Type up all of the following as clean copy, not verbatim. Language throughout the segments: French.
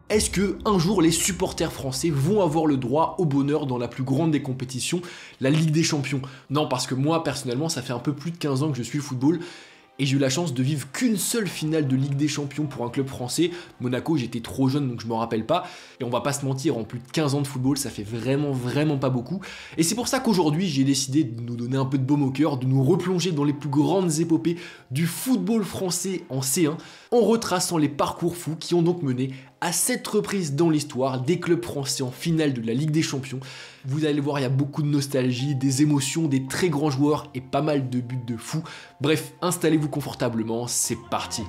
Est-ce que un jour les supporters français vont avoir le droit au bonheur dans la plus grande des compétitions, la Ligue des Champions? Non, parce que moi personnellement ça fait un peu plus de 15 ans que je suis le football et j'ai eu la chance de vivre qu'une seule finale de Ligue des Champions pour un club français. Monaco, j'étais trop jeune donc je m'en rappelle pas. Et on va pas se mentir, en plus de 15 ans de football, ça fait vraiment pas beaucoup. Et c'est pour ça qu'aujourd'hui j'ai décidé de nous donner un peu de baume au cœur, de nous replonger dans les plus grandes épopées du football français en C1, en retraçant les parcours fous qui ont donc mené à 7 reprises dans l'histoire des clubs français en finale de la Ligue des Champions. Vous allez voir, il y a beaucoup de nostalgie, des émotions, des très grands joueurs et pas mal de buts de fou. Bref, installez-vous confortablement, c'est parti.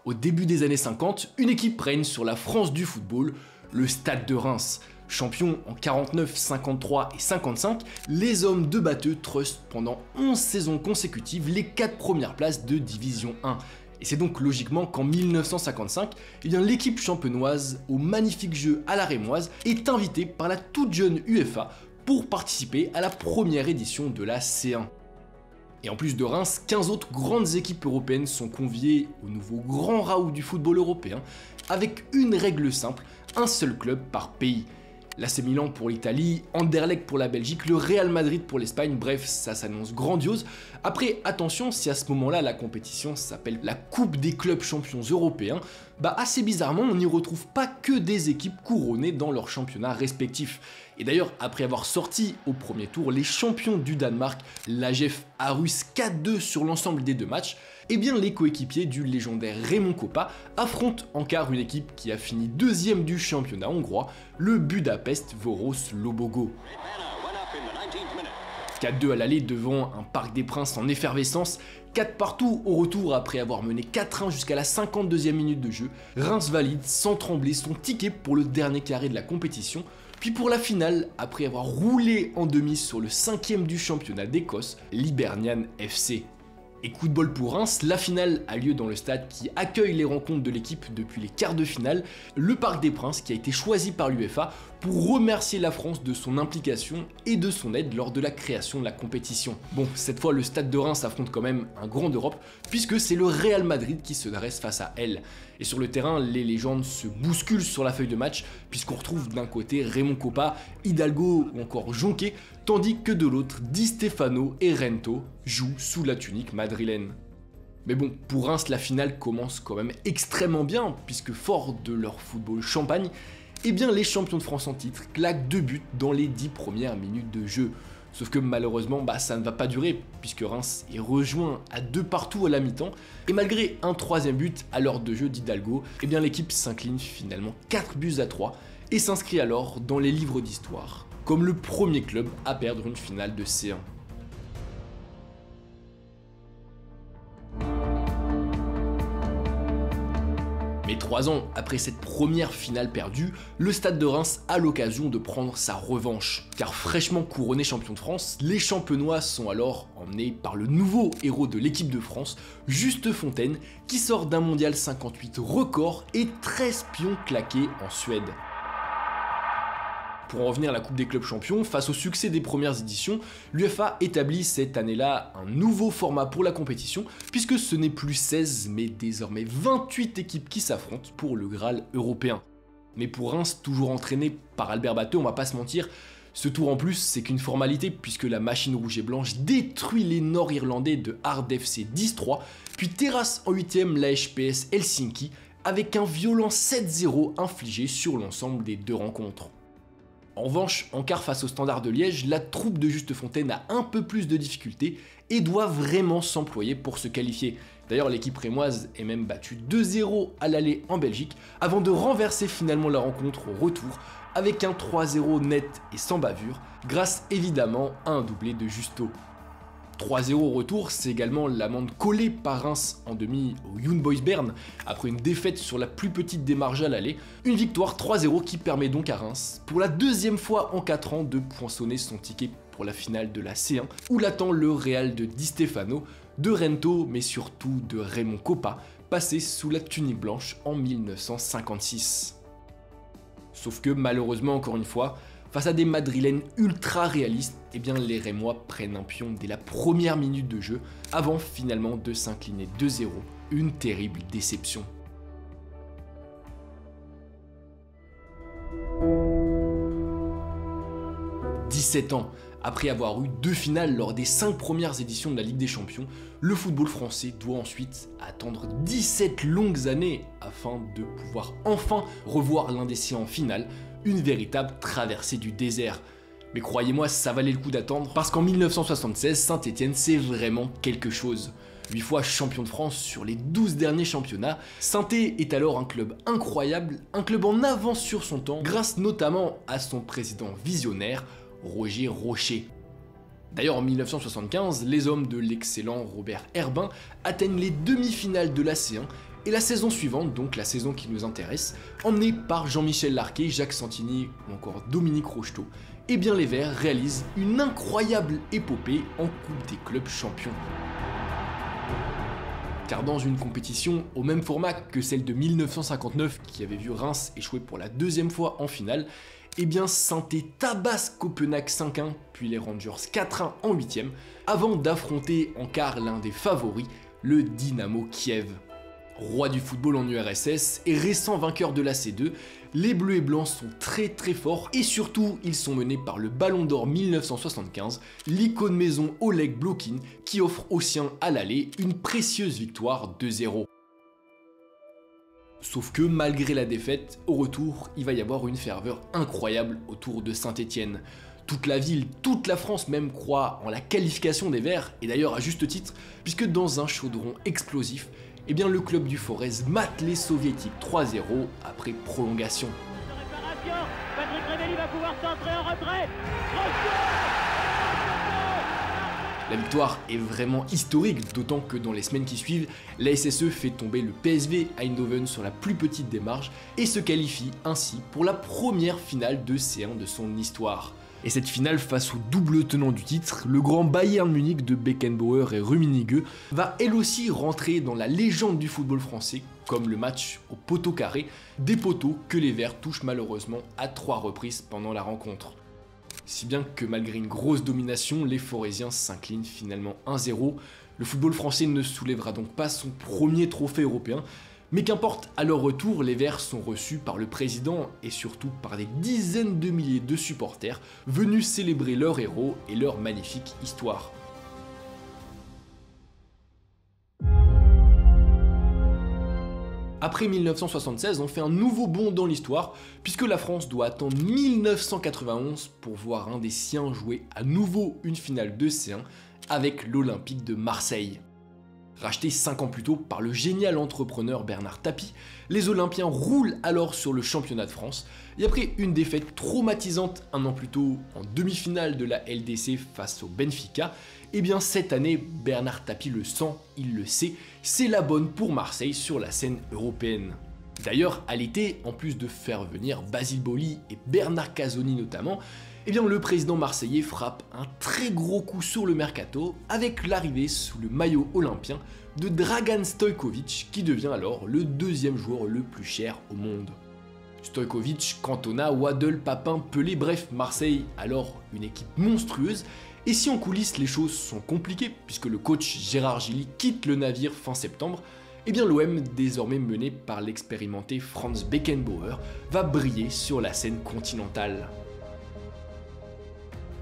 Au début des années 50, une équipe règne sur la France du football, le Stade de Reims. Champions en 49, 53 et 55, les hommes de Batteux trustent pendant 11 saisons consécutives les 4 premières places de Division 1. Et c'est donc logiquement qu'en 1955, l'équipe champenoise, au magnifique jeu à la rémoise, est invitée par la toute jeune UEFA pour participer à la première édition de la C1. Et en plus de Reims, 15 autres grandes équipes européennes sont conviées au nouveau grand raout du football européen, avec une règle simple, un seul club par pays. L'AC Milan pour l'Italie, Anderlecht pour la Belgique, le Real Madrid pour l'Espagne, bref, ça s'annonce grandiose. Après, attention, si à ce moment-là la compétition s'appelle la Coupe des clubs champions européens, assez bizarrement, on n'y retrouve pas que des équipes couronnées dans leurs championnats respectifs. Et d'ailleurs, après avoir sorti au premier tour les champions du Danemark, l'AGF Aarhus 4-2 sur l'ensemble des 2 matchs, les coéquipiers du légendaire Raymond Kopa affrontent en quart une équipe qui a fini 2e du championnat hongrois, le Budapest Voros Lobogo. 4-2 à l'aller devant un Parc des Princes en effervescence, 4 partout au retour après avoir mené 4-1 jusqu'à la 52e minute de jeu. Reims valide sans trembler son ticket pour le dernier carré de la compétition, puis pour la finale, après avoir roulé en demi sur le 5e du championnat d'Écosse, l'Hibernian FC. Et coup de bol pour Reims, la finale a lieu dans le stade qui accueille les rencontres de l'équipe depuis les quarts de finale, le Parc des Princes qui a été choisi par l'UEFA pour remercier la France de son implication et de son aide lors de la création de la compétition. Bon, cette fois le Stade de Reims affronte quand même un grand d'Europe puisque c'est le Real Madrid qui se dresse face à elle. Et sur le terrain, les légendes se bousculent sur la feuille de match puisqu'on retrouve d'un côté Raymond Kopa, Hidalgo ou encore Jonquet, tandis que de l'autre, Di Stefano et Rento jouent sous la tunique madrilène. Mais bon, pour Reims, la finale commence quand même extrêmement bien puisque fort de leur football champagne, les champions de France en titre claquent 2 buts dans les 10 premières minutes de jeu. Sauf que malheureusement, ça ne va pas durer puisque Reims est rejoint à 2 partout à la mi-temps et malgré un 3e but à l'heure de jeu d'Hidalgo, l'équipe s'incline finalement 4 buts à 3 et s'inscrit alors dans les livres d'histoire comme le premier club à perdre une finale de C1. Mais 3 ans après cette première finale perdue, le Stade de Reims a l'occasion de prendre sa revanche. Car fraîchement couronné champion de France, les champenois sont alors emmenés par le nouveau héros de l'équipe de France, Juste Fontaine, qui sort d'un mondial 58 record et 13 pions claqués en Suède. Pour en revenir à la Coupe des clubs champions, face au succès des premières éditions, l'UEFA établit cette année-là un nouveau format pour la compétition, puisque ce n'est plus 16 mais désormais 28 équipes qui s'affrontent pour le Graal européen. Mais pour Reims, toujours entraîné par Albert Batteux, on va pas se mentir, ce tour en plus c'est qu'une formalité puisque la machine rouge et blanche détruit les Nord-Irlandais de Hard FC 10-3, puis terrasse en 8ème la HPS Helsinki avec un violent 7-0 infligé sur l'ensemble des 2 rencontres. En revanche, en quart face au Standard de Liège, la troupe de Juste Fontaine a un peu plus de difficultés et doit vraiment s'employer pour se qualifier. D'ailleurs, l'équipe rémoise est même battue 2-0 à l'aller en Belgique avant de renverser finalement la rencontre au retour avec un 3-0 net et sans bavure, grâce évidemment à un doublé de Justo. 3-0 au retour, c'est également l'amende collée par Reims en demi au Young Boys Bern après une défaite sur la plus petite des marges à l'aller. Une victoire 3-0 qui permet donc à Reims, pour la 2e fois en 4 ans, de poinçonner son ticket pour la finale de la C1, où l'attend le Real de Di Stefano, de Rento, mais surtout de Raymond Kopa, passé sous la tunique blanche en 1956. Sauf que malheureusement, encore une fois, face à des Madrilènes ultra réalistes, eh bien les Rémois prennent un pion dès la première minute de jeu, avant finalement de s'incliner 2-0, une terrible déception. « 17 ans après avoir eu 2 finales lors des 5 premières éditions de la Ligue des Champions, le football français doit ensuite attendre 17 longues années afin de pouvoir enfin revoir l'un des siens en finale, une véritable traversée du désert. Mais croyez-moi, ça valait le coup d'attendre, parce qu'en 1976, Saint-Étienne c'est vraiment quelque chose. 8 fois champion de France sur les 12 derniers championnats, Saint-Étienne est alors un club incroyable, un club en avance sur son temps, grâce notamment à son président visionnaire, Roger Rochet. D'ailleurs en 1975, les hommes de l'excellent Robert Herbin atteignent les demi-finales de la C1 et la saison suivante, donc la saison qui nous intéresse, emmenée par Jean-Michel Larquet, Jacques Santini ou encore Dominique Rocheteau, eh bien les Verts réalisent une incroyable épopée en Coupe des clubs champions. Car dans une compétition au même format que celle de 1959 qui avait vu Reims échouer pour la 2e fois en finale, eh bien Saint-Étienne tabasse Copenhague 5-1 puis les Rangers 4-1 en 8e avant d'affronter en quart l'un des favoris, le Dynamo Kiev. Roi du football en URSS et récent vainqueur de la C2, les Bleus et Blancs sont très forts et surtout ils sont menés par le Ballon d'Or 1975, l'icône maison Oleg Blokin qui offre aux siens à l'aller une précieuse victoire 2-0. Sauf que malgré la défaite, au retour, il va y avoir une ferveur incroyable autour de Saint-Étienne. Toute la ville, toute la France même croit en la qualification des Verts, et d'ailleurs à juste titre, puisque dans un chaudron explosif, eh bien le club du Forez mate les soviétiques 3-0 après prolongation. Patrick Révelli va pouvoir centrer en retrait. La victoire est vraiment historique, d'autant que dans les semaines qui suivent, la SSE fait tomber le PSV Eindhoven sur la plus petite des marges et se qualifie ainsi pour la première finale de C1 de son histoire. Et cette finale face au double tenant du titre, le grand Bayern Munich de Beckenbauer et Rummenigge, va elle aussi rentrer dans la légende du football français, comme le match au poteau carré, des poteaux que les Verts touchent malheureusement à 3 reprises pendant la rencontre. Si bien que malgré une grosse domination, les Forésiens s'inclinent finalement 1-0, le football français ne soulèvera donc pas son premier trophée européen, mais qu'importe, à leur retour, les Verts sont reçus par le président et surtout par des dizaines de milliers de supporters venus célébrer leur héros et leur magnifique histoire. Après 1976, on fait un nouveau bond dans l'histoire, puisque la France doit attendre 1991 pour voir un des siens jouer à nouveau une finale de C1 avec l'Olympique de Marseille. Racheté 5 ans plus tôt par le génial entrepreneur Bernard Tapie, les Olympiens roulent alors sur le championnat de France, et après une défaite traumatisante un an plus tôt en demi-finale de la LDC face au Benfica, et bien cette année, Bernard Tapie le sent, il le sait, c'est la bonne pour Marseille sur la scène européenne. D'ailleurs, à l'été, en plus de faire venir Basile Boli et Bernard Casoni notamment, eh bien le président marseillais frappe un très gros coup sur le mercato avec l'arrivée sous le maillot olympien de Dragan Stojkovic qui devient alors le 2e joueur le plus cher au monde. Stojkovic, Cantona, Waddle, Papin, Pelé, bref, Marseille alors une équipe monstrueuse. Et si en coulisses les choses sont compliquées puisque le coach Gérard Gilly quitte le navire fin septembre, eh bien l'OM, désormais mené par l'expérimenté Franz Beckenbauer, va briller sur la scène continentale.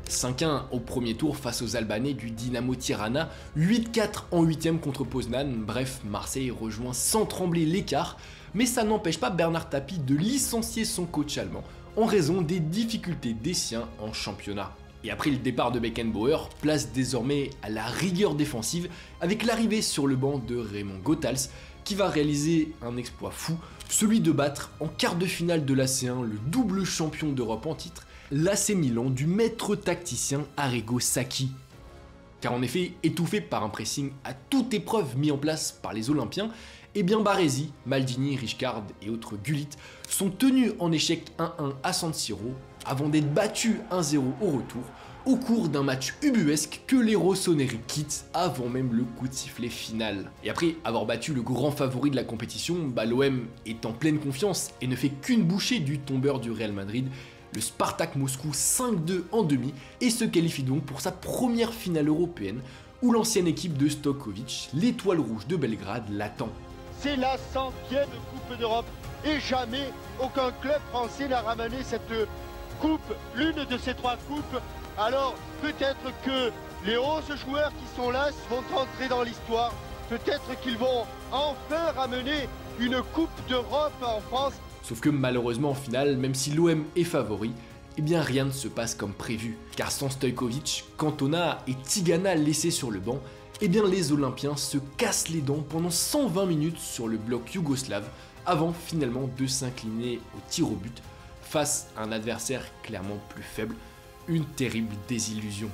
5-1 au premier tour face aux Albanais du Dynamo Tirana, 8-4 en 8e contre Poznan, bref, Marseille rejoint sans trembler l'écart, mais ça n'empêche pas Bernard Tapie de licencier son coach allemand en raison des difficultés des siens en championnat. Et après le départ de Beckenbauer, place désormais à la rigueur défensive avec l'arrivée sur le banc de Raymond Goethals qui va réaliser un exploit fou, celui de battre en quart de finale de la C1 le double champion d'Europe en titre, l'AC Milan du maître tacticien Arrigo Sacchi. Car en effet, étouffé par un pressing à toute épreuve mis en place par les Olympiens, eh bien Baresi, Maldini, Rijkaard et autres Gullit sont tenus en échec 1-1 à San Siro avant d'être battus 1-0 au retour au cours d'un match ubuesque que les Rossoneri quittent avant même le coup de sifflet final. Et après avoir battu le grand favori de la compétition, l'OM est en pleine confiance et ne fait qu'une bouchée du tombeur du Real Madrid, le Spartak Moscou 5-2 en demi, et se qualifie donc pour sa première finale européenne où l'ancienne équipe de Stojkovic, l'étoile rouge de Belgrade, l'attend. C'est la 100e Coupe d'Europe et jamais aucun club français n'a ramené cette coupe, l'une de ces 3 coupes. Alors peut-être que les 11 joueurs qui sont là vont entrer dans l'histoire, peut-être qu'ils vont enfin ramener une Coupe d'Europe en France. Sauf que malheureusement en finale, même si l'OM est favori, eh bien rien ne se passe comme prévu. Car sans Stojkovic, Cantona et Tigana laissés sur le banc, eh bien les Olympiens se cassent les dents pendant 120 minutes sur le bloc yougoslave, avant finalement de s'incliner au tir au but face à un adversaire clairement plus faible. Une terrible désillusion.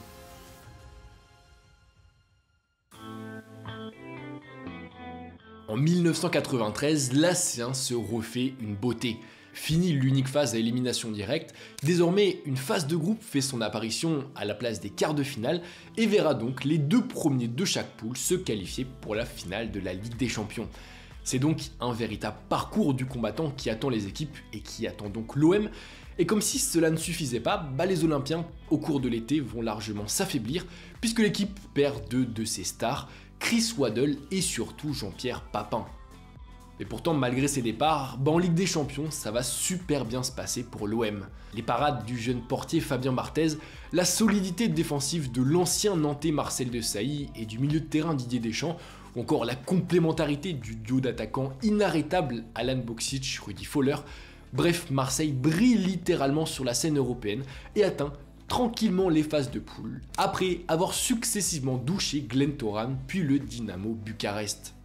En 1993, la C1 se refait une beauté. Fini l'unique phase à élimination directe, désormais une phase de groupe fait son apparition à la place des quarts de finale et verra donc les 2 premiers de chaque poule se qualifier pour la finale de la Ligue des Champions. C'est donc un véritable parcours du combattant qui attend les équipes et qui attend donc l'OM. Et comme si cela ne suffisait pas, les Olympiens au cours de l'été vont largement s'affaiblir puisque l'équipe perd 2 de ses stars, Chris Waddle et surtout Jean-Pierre Papin. Et pourtant, malgré ses départs, en Ligue des Champions, ça va super bien se passer pour l'OM. Les parades du jeune portier Fabien Barthez, la solidité défensive de l'ancien Nantais Marcel Desailly et du milieu de terrain Didier Deschamps, ou encore la complémentarité du duo d'attaquants inarrêtable Alan Boksic, Rudi Völler. Bref, Marseille brille littéralement sur la scène européenne et atteint tranquillement les phases de poule, après avoir successivement douché Glen Toran puis le Dynamo Bucarest.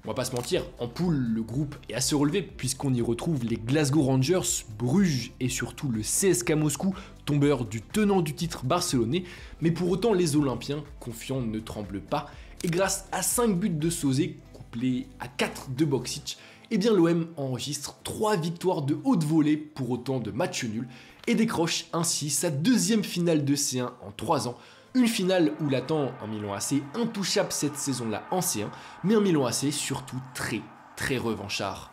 On va pas se mentir, en poule, le groupe est assez relevé puisqu'on y retrouve les Glasgow Rangers, Bruges et surtout le CSKA Moscou, tombeur du tenant du titre barcelonais, mais pour autant les Olympiens, confiants, ne tremblent pas, et grâce à 5 buts de Sosé, couplés à 4 de Boksic, eh bien l'OM enregistre 3 victoires de haute volée pour autant de matchs nuls, et décroche ainsi sa 2e finale de C1 en 3 ans, une finale où l'attend un Milan AC intouchable cette saison-là en C1, mais un Milan AC surtout très revanchard.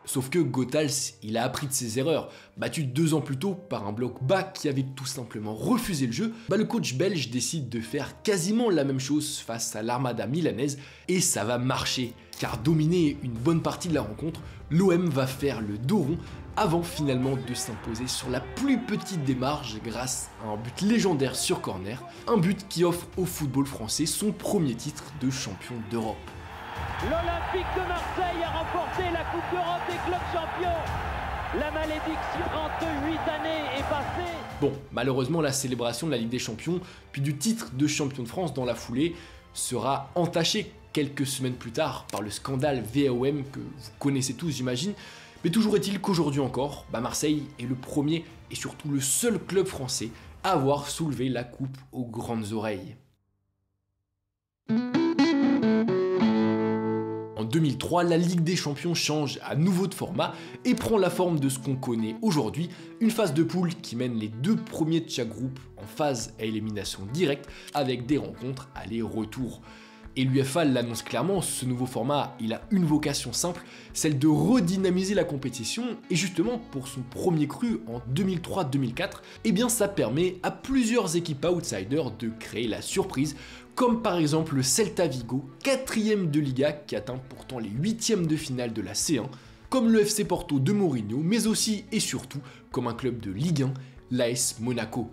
Sauf que Gothals, il a appris de ses erreurs. Battu 2 ans plus tôt par un bloc bas qui avait tout simplement refusé le jeu, le coach belge décide de faire quasiment la même chose face à l'Armada milanaise, et ça va marcher. Car dominer une bonne partie de la rencontre, l'OM va faire le dos rond avant finalement de s'imposer sur la plus petite des marges grâce à un but légendaire sur corner, un but qui offre au football français son premier titre de champion d'Europe. L'Olympique de Marseille a remporté la Coupe d'Europe des clubs champions. La malédiction 38 années est passée. Bon, malheureusement la célébration de la Ligue des Champions, puis du titre de champion de France dans la foulée, sera entachée quelques semaines plus tard par le scandale VAOM que vous connaissez tous j'imagine. Mais toujours est-il qu'aujourd'hui encore, Marseille est le premier et surtout le seul club français à avoir soulevé la coupe aux grandes oreilles. En 2003, la Ligue des Champions change à nouveau de format et prend la forme de ce qu'on connaît aujourd'hui, une phase de poule qui mène les 2 premiers de chaque groupe en phase à élimination directe avec des rencontres aller-retour. Et l'UEFA l'annonce clairement, ce nouveau format, il a une vocation simple, celle de redynamiser la compétition, et justement pour son premier cru en 2003-2004, eh bien ça permet à plusieurs équipes outsiders de créer la surprise, comme par exemple le Celta Vigo, 4e de Liga qui atteint pourtant les 8e de finale de la C1, comme le FC Porto de Mourinho, mais aussi et surtout comme un club de Ligue 1, l'AS Monaco.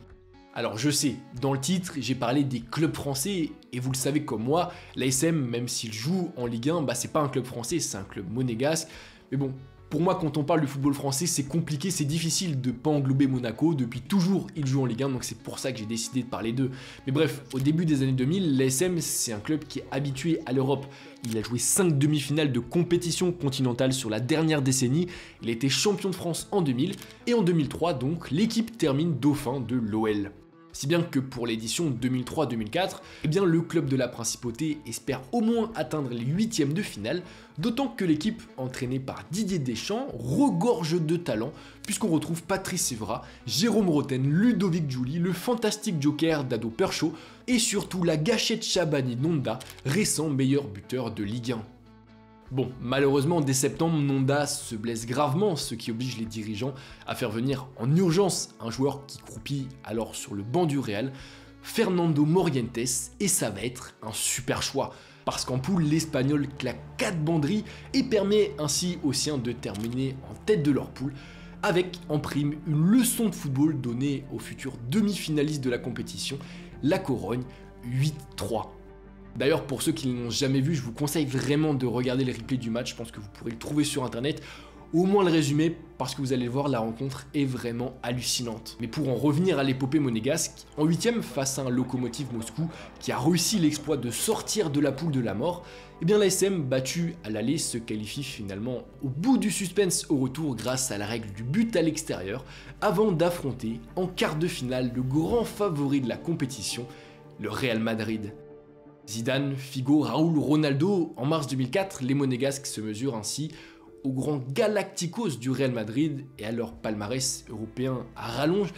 Alors je sais, dans le titre, j'ai parlé des clubs français, et vous le savez comme moi, l'ASM, même s'il joue en Ligue 1, c'est pas un club français, c'est un club monégasque. Mais bon, pour moi, quand on parle du football français, c'est compliqué, c'est difficile de pas englober Monaco. Depuis toujours, il joue en Ligue 1, donc c'est pour ça que j'ai décidé de parler d'eux. Mais bref, au début des années 2000, l'ASM, c'est un club qui est habitué à l'Europe. Il a joué 5 demi-finales de compétition continentale sur la dernière décennie. Il a été champion de France en 2000, et en 2003, donc, l'équipe termine dauphin de l'OL. Si bien que pour l'édition 2003-2004, eh bien le club de la Principauté espère au moins atteindre les 8e de finale, d'autant que l'équipe entraînée par Didier Deschamps regorge de talent, puisqu'on retrouve Patrice Evra, Jérôme Roten, Ludovic Giuly, le fantastique joker Dado Percho, et surtout la gâchette Shabani Nonda, récent meilleur buteur de Ligue 1. Bon, malheureusement, dès septembre, Nonda se blesse gravement, ce qui oblige les dirigeants à faire venir en urgence un joueur qui croupit alors sur le banc du Real, Fernando Morientes, et ça va être un super choix. Parce qu'en poule, l'Espagnol claque 4 banderies et permet ainsi aux siens de terminer en tête de leur poule, avec en prime une leçon de football donnée aux futurs demi-finalistes de la compétition, la Corogne 8-3. D'ailleurs, pour ceux qui ne l'ont jamais vu, je vous conseille vraiment de regarder les replays du match, je pense que vous pourrez le trouver sur internet, au moins le résumé, parce que vous allez le voir, la rencontre est vraiment hallucinante. Mais pour en revenir à l'épopée monégasque, en 8e face à un Lokomotiv Moscou qui a réussi l'exploit de sortir de la poule de la mort, eh bien l'ASM battu à l'aller se qualifie finalement au bout du suspense au retour grâce à la règle du but à l'extérieur, avant d'affronter en quart de finale le grand favori de la compétition, le Real Madrid. Zidane, Figo, Raúl, Ronaldo, en mars 2004, les Monégasques se mesurent ainsi aux grands Galacticos du Real Madrid et à leur palmarès européen à rallonge.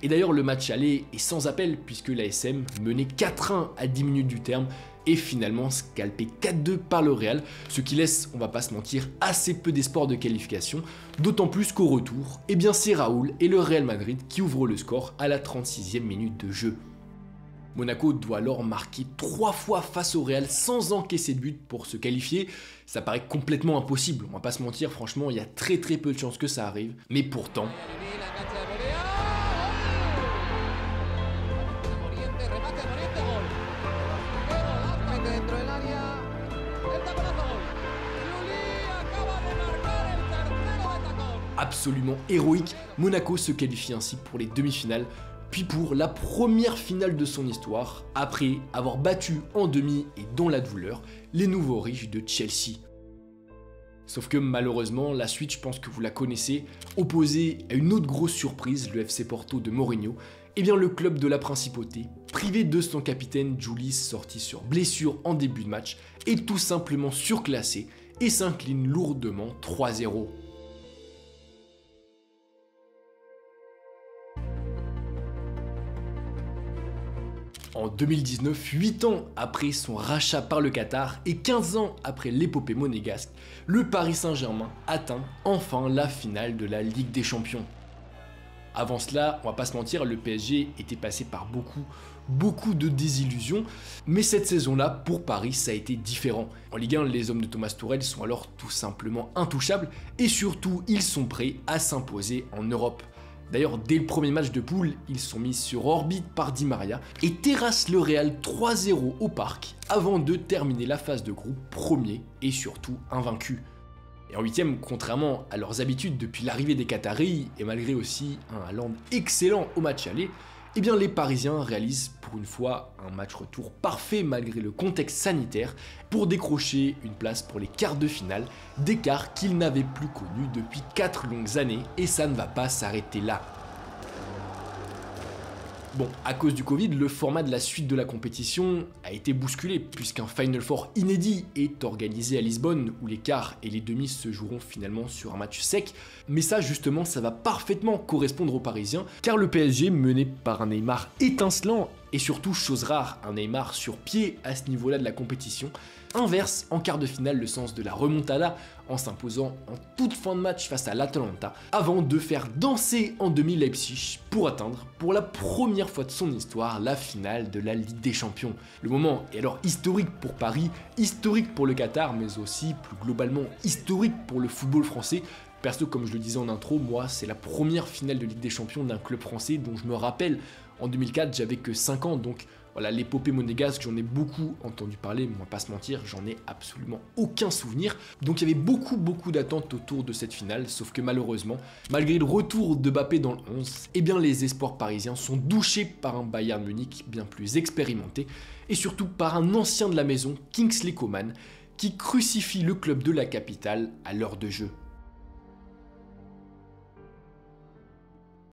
Et d'ailleurs le match aller est sans appel puisque l'ASM menait 4-1 à 10 minutes du terme et finalement scalpé 4-2 par le Real, ce qui laisse, on va pas se mentir, assez peu d'espoir de qualification, d'autant plus qu'au retour, eh bien c'est Raúl et le Real Madrid qui ouvrent le score à la 36e minute de jeu. Monaco doit alors marquer 3 fois face au Real sans encaisser de but pour se qualifier. Ça paraît complètement impossible, on va pas se mentir, franchement il y a très peu de chances que ça arrive, mais pourtant... Absolument héroïque, Monaco se qualifie ainsi pour les demi-finales, puis pour la première finale de son histoire, après avoir battu en demi et dans la douleur, les nouveaux riches de Chelsea. Sauf que malheureusement, la suite, je pense que vous la connaissez, opposée à une autre grosse surprise, le FC Porto de Mourinho, eh bien le club de la Principauté, privé de son capitaine Giuly sorti sur blessure en début de match, est tout simplement surclassé et s'incline lourdement 3-0. En 2019, 8 ans après son rachat par le Qatar et 15 ans après l'épopée monégasque, le Paris Saint-Germain atteint enfin la finale de la Ligue des Champions. Avant cela, on va pas se mentir, le PSG était passé par beaucoup de désillusions, mais cette saison-là, pour Paris, ça a été différent. En Ligue 1, les hommes de Thomas Tuchel sont alors tout simplement intouchables et surtout, ils sont prêts à s'imposer en Europe. D'ailleurs, dès le premier match de poule, ils sont mis sur orbite par Di Maria et terrassent le Real 3-0 au parc avant de terminer la phase de groupe premier et surtout invaincu. Et en 8e, contrairement à leurs habitudes depuis l'arrivée des Qataris et malgré aussi un Haaland excellent au match aller, eh bien les Parisiens réalisent pour une fois un match retour parfait malgré le contexte sanitaire pour décrocher une place pour les quarts de finale, d'écart qu'ils n'avaient plus connu depuis 4 longues années et ça ne va pas s'arrêter là. Bon, à cause du Covid, le format de la suite de la compétition a été bousculé puisqu'un Final Four inédit est organisé à Lisbonne où les quarts et les demi se joueront finalement sur un match sec. Mais ça justement, ça va parfaitement correspondre aux Parisiens car le PSG mené par un Neymar étincelant et surtout, chose rare, un Neymar sur pied à ce niveau-là de la compétition, inverse en quart de finale le sens de la remontada en s'imposant en toute fin de match face à l'Atalanta avant de faire danser en demi Leipzig pour atteindre pour la première fois de son histoire la finale de la Ligue des Champions. Le moment est alors historique pour Paris, historique pour le Qatar mais aussi plus globalement historique pour le football français. Perso, comme je le disais en intro, moi c'est la première finale de Ligue des Champions d'un club français dont je me rappelle. En 2004, j'avais que 5 ans, donc voilà, l'épopée monégasque, j'en ai beaucoup entendu parler, mais on va pas se mentir, j'en ai absolument aucun souvenir. Donc il y avait beaucoup d'attentes autour de cette finale, sauf que malheureusement, malgré le retour de Mbappé dans le 11, eh bien les espoirs parisiens sont douchés par un Bayern Munich bien plus expérimenté, et surtout par un ancien de la maison, Kingsley Coman, qui crucifie le club de la capitale à l'heure de jeu.